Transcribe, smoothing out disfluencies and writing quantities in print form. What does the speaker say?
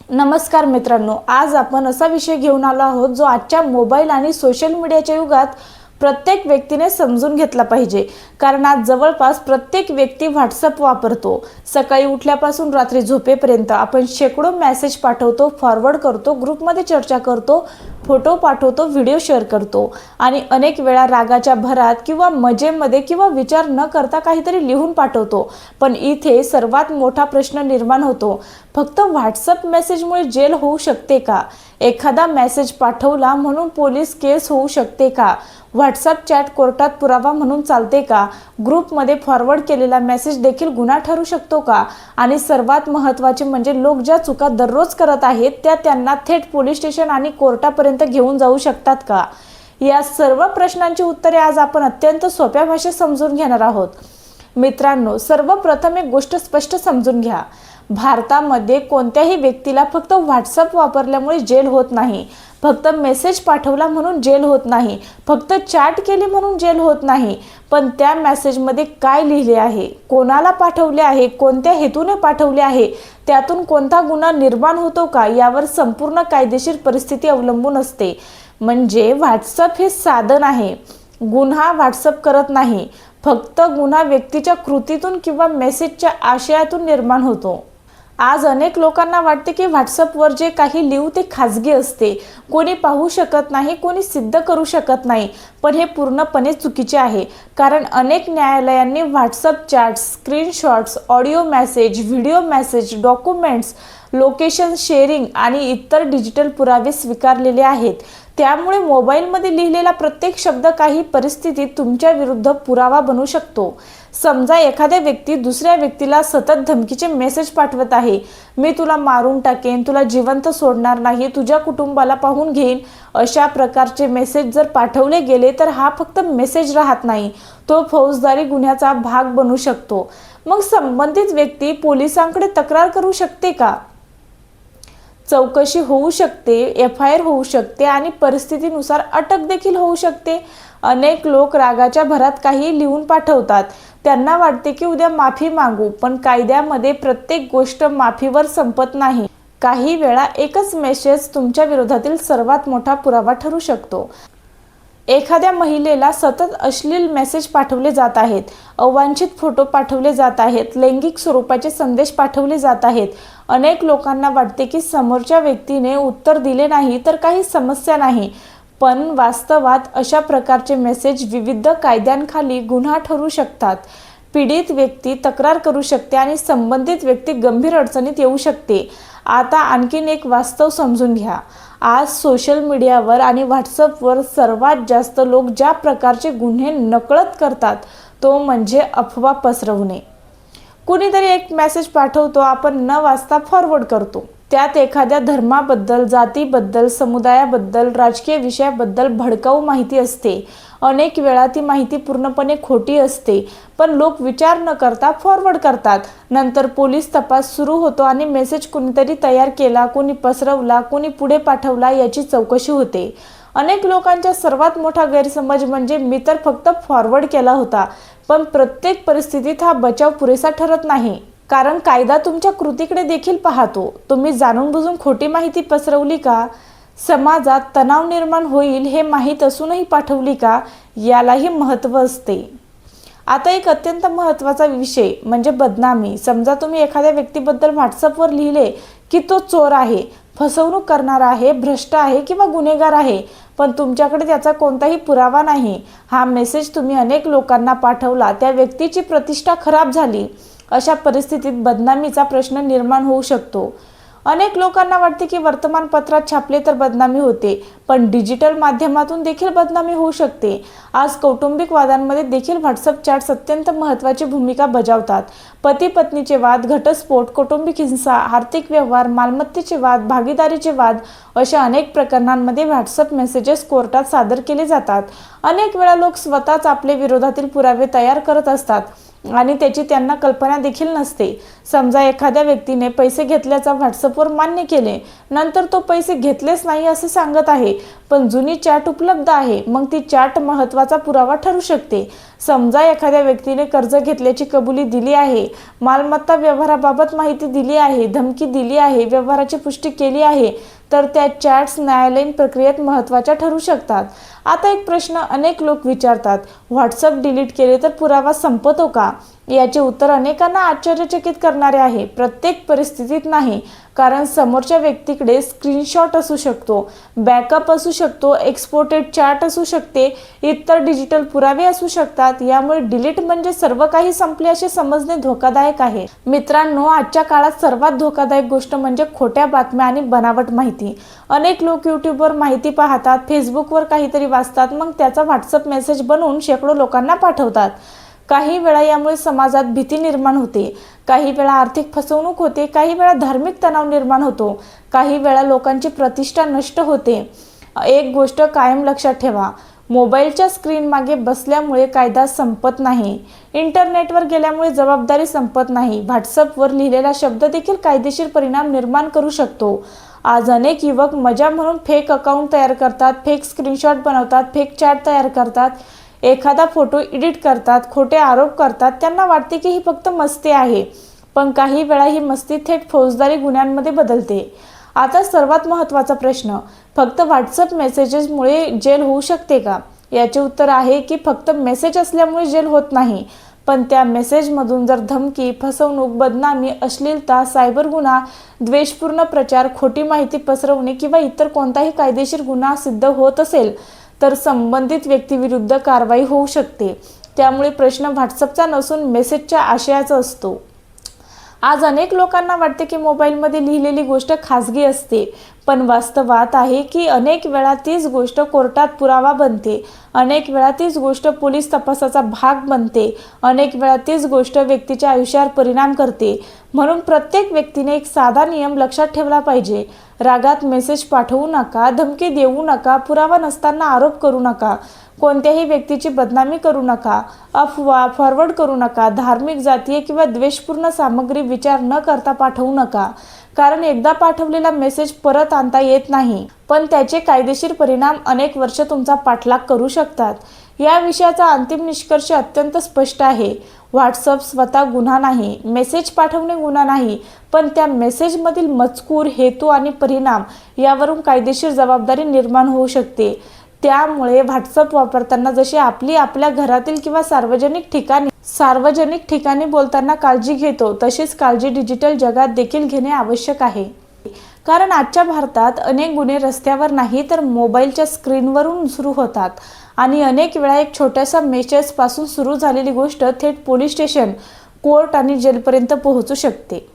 नमस्कार मित्रांनो, आज आपण असा विषय घेऊन आलो आहोत जो आजच्या मोबाईल आणि सोशल मीडियाच्या युगात प्रत्येक व्यक्तीने समजून घेतला पाहिजे। कारण आज जवळपास प्रत्येक व्यक्ती व्हॉट्सअप वापरतो। सकाळी उठल्यापासून रात्री झोपेपर्यंत आपण शेकडो मेसेज पाठवतो, फॉरवर्ड करतो, ग्रुपमध्ये चर्चा करतो, फोटो पाठवतो, व्हिडिओ शेअर करतो आणि अनेक वेळा रागाच्या भरात किंवा मजेमध्ये किंवा विचार न करता काहीतरी लिहून पाठवतो। पण इथे सर्वात मोठा प्रश्न निर्माण होतो, फक्त व्हॉट्सअप मेसेजमुळे जेल होऊ शकते का? एखादा मेसेज पाठवला म्हणून पोलीस केस होऊ शकते का? व्हॉट्सअप चॅट कोर्टात पुरावा म्हणून चालते का? ग्रुपमध्ये फॉरवर्ड केलेला मेसेज देखील गुन्हा ठरू शकतो का? आणि सर्वात महत्त्वाचे म्हणजे लोक ज्या चुका दररोज करत आहेत त्या त्यांना थेट पोलीस स्टेशन आणि कोर्टापर्यंत घेऊन जाऊ शकतात का? या सर्व प्रश्नांची उत्तरे आज आपण अत्यंत सोप्या भाषेत समजून घेणार आहोत। मित्रांनो, सर्वप्रथम एक गोष्ट स्पष्ट समजून घ्या। भारतामध्ये कोणत्याही व्यक्तीला फक्त व्हॉट्सअप वापरल्यामुळे जेल होत नाही, फक्त मेसेज पाठवला म्हणून जेल होत नाही, फक्त चॅट केली म्हणून जेल होत नाही, पण त्या मेसेजमध्ये काय लिहिले आहे, कोणाला पाठवले आहे, कोणत्या हेतूने पाठवले आहे, त्यातून कोणता गुन्हा निर्माण होतो का, यावर संपूर्ण कायदेशीर परिस्थिती अवलंबून असते। म्हणजे व्हॉट्सअप हे साधन आहे, गुन्हा व्हॉट्सअप करत नाही। फक्त गुन्हा व्यक्तीच्या कृतीतून किंवा मेसेजच्या आशयातून निर्माण होतो। आज अनेक लोकांना वाटते की व्हॉट्सअपवर जे काही लिहू ते खाजगी असते, कोणी पाहू शकत नाही, कोणी सिद्ध करू शकत नाही, पण हे पूर्णपणे चुकीचे आहे। कारण अनेक न्यायालयांनी WhatsApp chats, screenshots, audio message, video message, documents, location sharing आणि इतर डिजिटल पुरावे स्वीकारलेले आहेत। त्यामुळे मोबाईलमध्ये लिहिलेला प्रत्येक शब्द काही परिस्थितीत तुमच्या विरुद्ध पुरावा बनू शकतो। समजा एखाद्या व्यक्ती दुसऱ्या व्यक्तीला सतत धमकीचे मेसेज पाठवत आहे, मी तुला मारून टाकेन, तुला जिवंत सोडणार नाही, तुझ्या कुटुंबाला पाहून घेईन, अशा प्रकारचे मेसेज जर पाठवले गेले तर हा फक्त मेसेज राहत नाही, तो फौजदारी गुन्ह्याचा भाग बनू शकतो। मग संबंधित व्यक्ती पोलिसांकडे तक्रार करू शकते का? चौकशी होऊ शकते, FIR होऊ शकते आणि परिस्थितीनुसार अटक देखील होऊ शकते। अनेक लोक रागाच्या भरात काही लिहून पाठवतात, त्यांना वाटते की उद्या माफी मागू, पण कायद्यामध्ये प्रत्येक गोष्ट माफीवर संपत नाही। काही वेळा एकच मेसेज तुमच्या विरोधातील सर्वात मोठा पुरावा ठरू शकतो। एखाद्या महिलेला सतत अश्लील मेसेज पाठवले जात आहेत, अवांछित फोटो पाठवले जात आहेत, लैंगिक स्वरूपाचे संदेश पाठवले जात आहेत। अनेक लोकांना वाटते की समोरच्या व्यक्तीने उत्तर दिले नाही तर काही समस्या नाही, पण वास्तवात अशा प्रकारचे मेसेज विविध कायद्यांखाली गुन्हा ठरू शकतात। पीडित व्यक्ती तक्रार करू शकते आणि संबंधित व्यक्ती गंभीर अडचणीत येऊ शकते। आता आणखीन एक वास्तव समजून घ्या। आज सोशल मीडियावर आणि व्हॉट्सअपवर सर्वात जास्त लोक ज्या प्रकारचे गुन्हे नकळत करतात तो म्हणजे अफवा पसरवणे। कुणीतरी एक मेसेज पाठवतो, आपण न वाचता फॉरवर्ड करतो, त्यात एखाद्या धर्माबद्दल, जातीबद्दल, समुदायाबद्दल, राजकीय विषयाबद्दल भडकाऊ माहिती असते। अनेक वेळा ती माहिती पूर्णपणे खोटी असते, पण लोक विचार न करता फॉरवर्ड करतात। नंतर पोलीस तपास सुरू होतो आणि मेसेज कुणीतरी तयार केला, कोणी पसरवला, कोणी पुढे पाठवला याची चौकशी होते। अनेक लोकांचा सर्वात मोठा गैरसमज म्हणजे मी तर फक्त फॉरवर्ड केला होता, पण प्रत्येक परिस्थितीत हा बचाव पुरेसा ठरत नाही। कारण कायदा तुमच्या कृतीकडे देखील पाहतो। तुम्ही जाणून बुजून खोटी माहिती पसरवली का? समाजात तणाव निर्माण होईल हे माहीत असूनही पाठवली का? यालाही महत्त्व असते। आता एक अत्यंत महत्त्वाचा विषय म्हणजे बदनामी। समजा तुम्ही एखाद्या व्यक्तीबद्दल व्हॉट्सअपवर लिहिले की तो चोर आहे, फसवणूक करणारा आहे, भ्रष्ट आहे किंवा गुन्हेगार आहे, पण तुमच्याकडे त्याचा कोणताही पुरावा नाही। हा मेसेज तुम्ही अनेक लोकांना पाठवला, त्या व्यक्तीची प्रतिष्ठा खराब झाली। अशा परिस्थितीत बदनामीचा प्रश्न निर्माण होऊ शकतो। अनेक लोकांना वाटते की वर्तमानपत्रात छापले तर बदनामी होते, पण डिजिटल माध्यमातून देखील बदनामी होऊ शकते। आज कौटुंबिक वादांमध्ये देखील व्हॉट्सअप चॅट्स अत्यंत महत्त्वाची भूमिका बजावतात। पती पत्नीचे वाद, घटस्फोट, कौटुंबिक हिंसा, आर्थिक व्यवहार, मालमत्तेचे वाद, भागीदारीचे वाद अशा अनेक प्रकरणांमध्ये व्हॉट्सअप मेसेजेस कोर्टात सादर केले जातात। अनेक वेळा लोक स्वतःच आपले विरोधातील पुरावे तयार करत असतात, आणि त्याची त्यांना कल्पना देखील नसते. समजा एखाद्या व्यक्तीने पैसे घेतल्याचा व्हॉट्सअपवर मान्य केले, नंतर तो पैसे घेतलेच नाही असे सांगत आहे, पण जुनी चॅट उपलब्ध आहे, मग ती चॅट महत्त्वाचा पुरावा ठरू शकते. समजा एखाद्या व्यक्तीने कर्ज घेतल्याची कबुली दिली आहे, मालमत्ता व्यवहाराबाबत माहिती दिली आहे, धमकी दिली आहे, व्यवहाराची पुष्टी केली आहे, तर त्या चॅट्स न्यायालयीन प्रक्रियेत महत्त्वाच्या ठरू शकतात. आता एक प्रश्न अनेक लोक विचारतात, व्हॉट्सअप डिलीट केले तर पुरावा संपतो का? याचे उत्तर अनेकांना आश्चर्यचकित करणारे आहे. प्रत्येक परिस्थितीत नाही, कारण समोरच्या व्यक्तीकडे स्क्रीनशॉट असू शकतो, बॅकअप असू शकतो, एक्सपोर्टेड चॅट असू शकते, इतर डिजिटल पुरावे असू शकतात. यामुळे डिलीट म्हणजे सर्व काही संपले असे समजणे धोकादायक आहे. मित्रांनो, आजच्या काळात सर्वात धोकादायक गोष्ट म्हणजे खोट्या बातम्या आणि बनावट माहिती. अनेक लोक यूट्यूबवर माहिती पाहतात, फेसबुकवर काहीतरी वाचतात, मग त्याचा व्हॉट्सअप मेसेज बनवून शेकडो लोकांना पाठवतात. काही वेळा यामुळे समाजात भीती निर्माण होते, काही वेळा आर्थिक फसवणूक होते, काही वेळा धार्मिक तणाव निर्माण होतो, काही वेळा लोकांची प्रतिष्ठा नष्ट होते. एक गोष्ट कायम लक्षात ठेवा, मोबाईलच्या स्क्रीन मागे बसल्यामुळे कायदा संपत नाही, इंटरनेटवर गेल्यामुळे जबाबदारी संपत नाही. व्हॉट्सअपवर लिहिलेला शब्द देखील कायदेशीर परिणाम निर्माण करू शकतो. आज अनेक युवक मजा म्हणून फेक अकाउंट तयार करतात, फेक स्क्रीनशॉट बनवतात, फेक चॅट तयार करतात, एखादा फोटो एडिट करतात, खोटे आरोप करतात. त्यांना वाटते की ही फक्त मस्ती आहे, पण काही वेळा ही मस्ती थेट फौजदारी गुन्ह्यांमध्ये बदलते. आता सर्वात महत्त्वाचा प्रश्न, फक्त व्हॉट्सअप मेसेजेसमुळे जेल होऊ शकते का? याचे उत्तर आहे की फक्त मेसेज असल्यामुळे जेल होत नाही, पण त्या मेसेजमधून जर धमकी, फसवणूक, बदनामी, अश्लीलता, सायबर गुन्हा, द्वेषपूर्ण प्रचार, खोटी माहिती पसरवणे किंवा इतर कोणताही कायदेशीर गुन्हा सिद्ध होत असेल तर संबंधित व्यक्तीविरुद्ध कारवाई होऊ शकते. त्यामुळे प्रश्न व्हॉट्सअपचा नसून मेसेजच्या आशयाचा असतो. आज अनेक लोकांना वाटते की मोबाईलमध्ये लिहिलेली गोष्ट खाजगी असते, पण वास्तवात आहे की अनेक वेळा तीच गोष्ट कोर्टात पुरावा बनते, अनेक वेळा तीच गोष्ट पोलीस तपासाचा भाग बनते, अनेक वेळा तीच गोष्ट व्यक्तीच्या आयुष्यावर परिणाम करते. म्हणून प्रत्येक व्यक्तीने एक साधा नियम लक्षात ठेवला पाहिजे, रागात मेसेज पाठवू नका, धमकी देऊ नका, पुरावा नसताना आरोप करू नका, कोणत्याही व्यक्तीची बदनामी करू नका, अफवा फॉरवर्ड करू नका, धार्मिक, जातीय किंवा द्वेषपूर्ण सामग्री विचार न करता पाठवू नका. कारण एकदा पाठवलेला मेसेज परत आणता येत नाही, पण त्याचे कायदेशीर परिणाम अनेक वर्ष तुमचा पाठलाग करू शकतात. या विषयाचा अंतिम निष्कर्ष अत्यंत स्पष्ट आहे. व्हॉट्सअप स्वतः गुन्हा नाही, मेसेज पाठवणे गुन्हा नाही, पण त्या मेसेजमधील मजकूर, हेतू आणि परिणाम यावरून कायदेशीर जबाबदारी निर्माण होऊ शकते. त्यामुळे व्हॉट्सअप वापरताना जशी आपल्या घरातील किंवा सार्वजनिक ठिकाणी बोलताना काळजी घेतो, तशीच काळजी डिजिटल जगात देखील घेणे आवश्यक आहे. कारण आजच्या भारतात अनेक गुन्हे रस्त्यावर नाही तर मोबाईलच्या स्क्रीनवरून सुरू होतात आणि अनेक वेळा एक छोट्याशा मेसेजपासून सुरू झालेली गोष्ट थेट पोलीस स्टेशन, कोर्ट आणि जेलपर्यंत पोहोचू शकते.